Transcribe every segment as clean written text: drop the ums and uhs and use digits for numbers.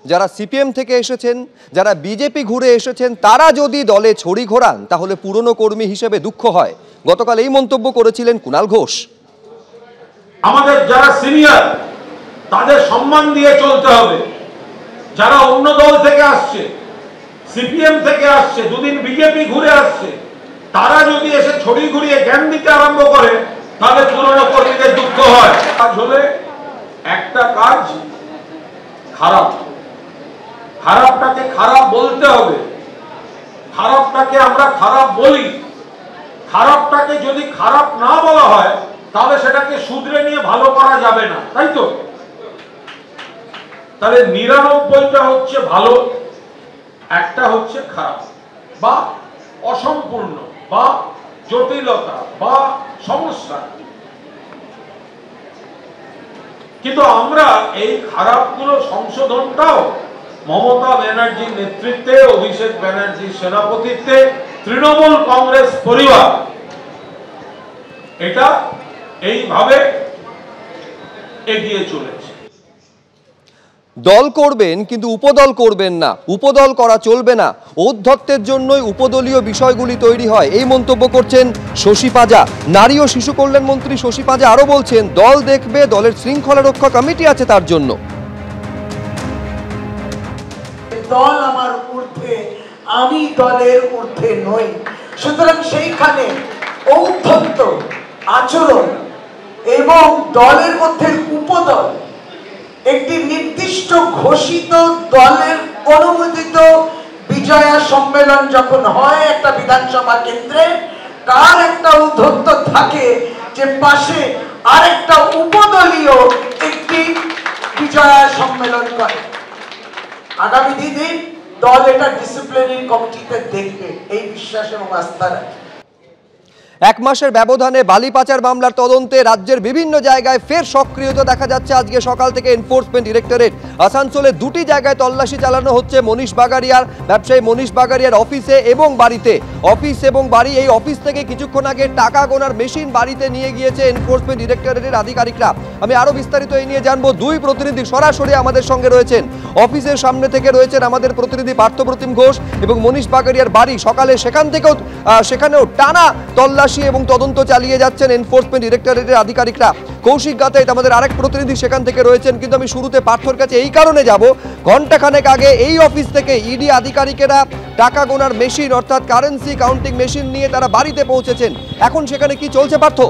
যারা সিপিএম থেকে এসেছেন, যারা বিজেপি ঘুরে এসেছেন, তারা যদি দলে ছড়ি ঘোরান তাহলে পুরনো কর্মী হিসেবে দুঃখ হয়। গতকাল এই মন্তব্য করেছিলেন কুণাল ঘোষ। আমাদের যারা সিনিয়র তাদের সম্মান দিয়ে চলতে হবে। যারা অন্য দল থেকে আসছে, সিপিএম থেকে আসছে, দুদিন বিজেপি ঘুরে আসছে, তারা যদি এসে ছড়ি ঘুরিয়ে জ্ঞান দিতে আরম্ভ করে তাহলে পুরনো কর্মীদের দুঃখ হয়। কাজ হলে একটা কাজ খারাপ, খারাপটাকে খারাপ বলতে হবে। খারাপটাকে আমরা খারাপ বলি, খারাপটাকে যদি খারাপ না বলা হয় তাহলে সেটাকে শুধরে নিয়ে ভালো করা যাবে না, তাই তো? তাহলে ৯৯টা হচ্ছে ভালো, একটা হচ্ছে খারাপ বা অসম্পূর্ণ বা জটিলতা বা সমস্যা। কিন্তু আমরা এই খারাপগুলো সংশোধনটাও মমতা ব্যানার্জির নেতৃত্বে, অভিষেক ব্যানার্জির সেনাপতিত্বে তৃণমূল কংগ্রেস পরিবার এটা এইভাবে এগিয়ে চলেছে। দল করবেন কিন্তু উপদল করবেন না, উপদল করা চলবে না, ঔদ্ধত্যের জন্যই উপদলীয় বিষয়গুলি তৈরি হয়, এই মন্তব্য করছেন শশী পাঁজা। নারী ও শিশু কল্যাণ মন্ত্রী শশী পাঁজা আরো বলছেন, দল দেখবে, দলের শৃঙ্খলা রক্ষা কমিটি আছে তার জন্য। দল আমার ঊর্ধ্বে, আমি দলের ঊর্ধ্বে নই। সুতরাং সেইখানে ঔদ্ধত্য আচরণ এবং দলের মধ্যে উপদল, একটি নির্দিষ্ট ঘোষিত দলের অনুমোদিত বিজয়া সম্মেলন যখন হয় একটা বিধানসভা কেন্দ্রে, তার একটা ঔদ্ধত্য থাকে যে পাশে আরেকটা উপদলীয় একটি বিজয়া সম্মেলন করে। আগামী দিনে দল এটা ডিসিপ্লিনারি কমিটিতে দেখবে, এই বিশ্বাস এবং আস্থা রাখে। এক মাসের ব্যবধানে বালি পাচার মামলার তদন্তে রাজ্যের বিভিন্ন জায়গায় ফের সক্রিয়তা দেখা যাচ্ছে। আজকে সকাল থেকে এনফোর্সমেন্ট ডিরেক্টরেট আসানসোলে দুটি জায়গায় তল্লাশি চালানো হচ্ছে। মনীষ বাগারিয়ার, ব্যবসায়ী মনীষ বাগারিয়ার অফিসে এবং বাড়িতে। অফিস এবং বাড়ি, এই অফিস থেকে কিছুক্ষণ আগে টাকা গোনার মেশিন বাড়িতে নিয়ে গিয়েছে এনফোর্সমেন্ট ডিরেক্টরেটের আধিকারিকরা। আমি আরো বিস্তারিত এই নিয়ে জানবো। দুই প্রতিনিধি সরাসরি আমাদের সঙ্গে রয়েছেন। অফিসের সামনে থেকে রয়েছেন আমাদের প্রতিনিধি পার্থপ্রতিম ঘোষ এবং মনীষ বাগারিয়ার বাড়ি। সকালে সেখানেও টানা তল্লাশি এবং তদন্ত চালিয়ে যাচ্ছেন এনফোর্সমেন্ট ডিরেক্টরেটের আধিকারিকরা। কৌশিক গাতাইত আমাদের আরেক প্রতিনিধি সেখান থেকে রয়েছেন। কিন্তু আমি শুরুতে পার্থর কাছে এই কারণে যাব, ঘন্টাখানেক আগে এই অফিস থেকে ইডি আধিকারিকেরা টাকা গোনার মেশিন অর্থাৎ কারেন্সি কাউন্টিং মেশিন নিয়ে তারা বাড়িতে পৌঁছেছেন। এখন সেখানে কি চলছে পার্থ?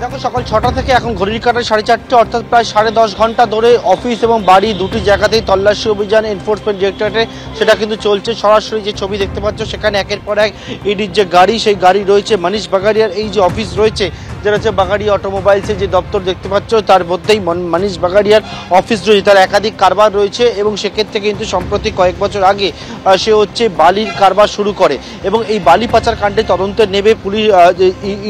দেখো, সকাল ৬টা থেকে এখন ঘড়ির কাঁটায় ৪:৩০, অর্থাৎ প্রায় ১০.৫ ঘন্টা ধরে অফিস এবং বাড়ি দুটি জায়গাতেই তল্লাশি অভিযান এনফোর্সমেন্ট ডিরেক্টরেটে সেটা কিন্তু চলছে। সরাসরি যে ছবি দেখতে পাচ্ছ সেখানে একের পর এক ইডির যে গাড়ি, সেই গাড়ি রয়েছে। মনীষ বাগারিয়ার এই যে অফিস রয়েছে, যেটা হচ্ছে বাগারিয়া অটোমোবাইলসের যে দপ্তর দেখতে পাচ্ছ, তার মধ্যেই মনীষ বাগারিয়ার অফিস রয়েছে। তার একাধিক কারবার রয়েছে এবং সেক্ষেত্রে কিন্তু সম্প্রতি কয়েক বছর আগে সে হচ্ছে বালির কারবার শুরু করে এবং এই বালি পাচার কাণ্ডে তদন্তে নেবে পুলিশ।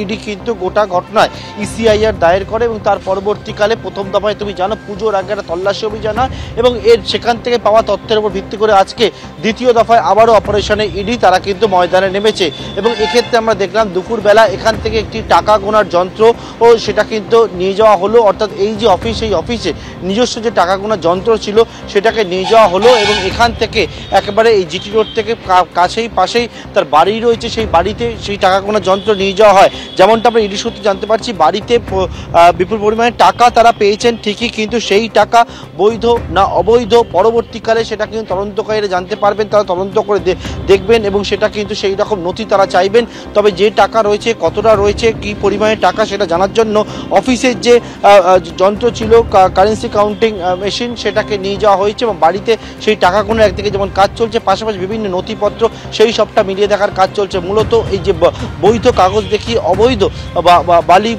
ইডি কিন্তু গোটা ঘটনায় ইসিআইআর দায়ের করে এবং তার পরবর্তীকালে প্রথম দফায় তুমি জানো পুজোর আগে একটা তল্লাশি অভিযান হয় এবং সেখান থেকে পাওয়া তথ্যের উপর ভিত্তি করে আজকে দ্বিতীয় দফায় আবারও অপারেশনে ইডি তারা কিন্তু ময়দানে নেমেছে। এবং এক্ষেত্রে আমরা দেখলাম দুপুরবেলা এখান থেকে একটি টাকা গোনার যন্ত্র ও সেটা কিন্তু নিয়ে যাওয়া হলো, অর্থাৎ এই যে অফিস, এই অফিসে নিজস্ব যে টাকা গোনার যন্ত্র ছিল সেটাকে নিয়ে যাওয়া হলো এবং এখান থেকে একেবারে এই জিটি রোড থেকে কাছেই পাশেই তার বাড়ি রয়েছে, সেই বাড়িতে সেই টাকা গোনার যন্ত্র নিয়ে যাওয়া হয়। যেমনটা আমরা ইডি সূত্রে জানতে পারছি, বাড়িতে বিপুল পরিমাণে টাকা তারা পেয়েছেন ঠিকই, কিন্তু সেই টাকা বৈধ না অবৈধ পরবর্তীকালে সেটা কিন্তু তদন্তকারীরা জানতে পারবেন। তারা তদন্ত করে দেখবেন এবং সেটা কিন্তু সেই রকম নথি তারা চাইবেন। তবে যে টাকা রয়েছে, কতটা রয়েছে, কি পরিমাণে টাকা, সেটা জানার জন্য অফিসের যে যন্ত্র ছিল কারেন্সি কাউন্টিং মেশিন সেটাকে নিয়ে যাওয়া হয়েছে এবং বাড়িতে সেই টাকা কোনো একদিকে যেমন কাজ চলছে, পাশাপাশি বিভিন্ন নথিপত্র সেই সবটা মিলিয়ে দেখার কাজ চলছে। মূলত এই যে বৈধ কাগজ দেখিয়ে অবৈধ বালি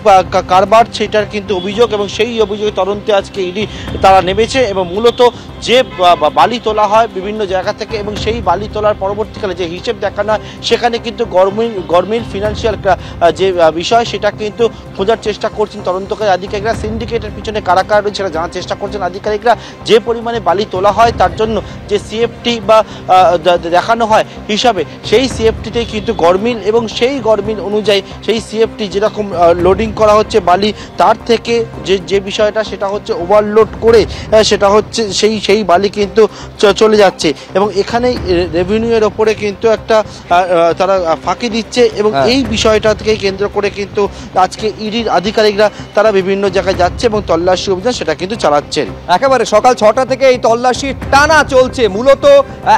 কারবার, সেটার কিন্তু অভিযোগ এবং সেই অভিযোগে তদন্তে আজকে ইডি তারা নেমেছে এবং মূলত যে বালি তোলা হয় বিভিন্ন জায়গা থেকে এবং সেই বালি তোলার পরবর্তীকালে যে হিসেব দেখানো হয় সেখানে কিন্তু গভর্নমেন্ট ফিনান্সিয়াল যে বিষয় সেটা কিন্তু কিন্তু খোঁজার চেষ্টা করছেন তদন্তকারী আধিকারিকরা। সিন্ডিকেটের পিছনে কারা কারা রয়েছে সেটা জানার চেষ্টা করছেন আধিকারিকরা। যে পরিমাণে বালি তোলা হয় তার জন্য যে সিএফটি বা দেখানো হয় হিসাবে, সেই সিএফটিতেই কিন্তু গরমিল, এবং সেই গরমিল অনুযায়ী সেই সিএফটি যেরকম লোডিং করা হচ্ছে বালি, তার থেকে যে বিষয়টা সেটা হচ্ছে ওভারলোড করে সেটা হচ্ছে সেই বালি কিন্তু চলে যাচ্ছে, এবং এখানেই রেভিনিউয়ের ওপরে কিন্তু একটা তারা ফাঁকি দিচ্ছে, এবং এই বিষয়টাকে কেন্দ্র করে কিন্তু আজকে ইডির আধিকারিকরা তারা বিভিন্ন জায়গায় যাচ্ছে এবং তল্লাশি অভিযান সেটা কিন্তু চালাচ্ছেন। একেবারে সকাল 6টা থেকে এই তল্লাশি টানা চলছে। মূলত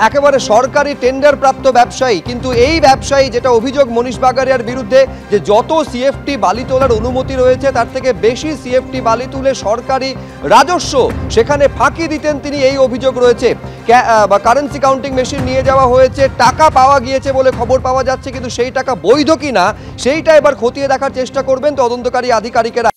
একেবারে সরকারি টেন্ডার প্রাপ্ত ব্যবসায়ী, কিন্তু এই ব্যবসায়ী যেটা অভিযোগ মনীষ বাগারিয়ার বিরুদ্ধে, যে যত সিএফটি বালি তোলার অনুমতি রয়েছে তার থেকে বেশি সিএফটি বালি তুলে সরকারি রাজস্ব সেখানে ফাঁকি দিতেন তিনি, এই অভিযোগ রয়েছে। কারেন্সি কাউন্টিং মেশিন নিয়ে যাওয়া হয়েছে, টাকা পাওয়া গিয়েছে বলে খবর পাওয়া যাচ্ছে, কিন্তু সেই টাকা বৈধ কিনা সেইটা এবার খতিয়ে দেখার চেষ্টা করবেন তদন্তকারী আধিকারিকেরা।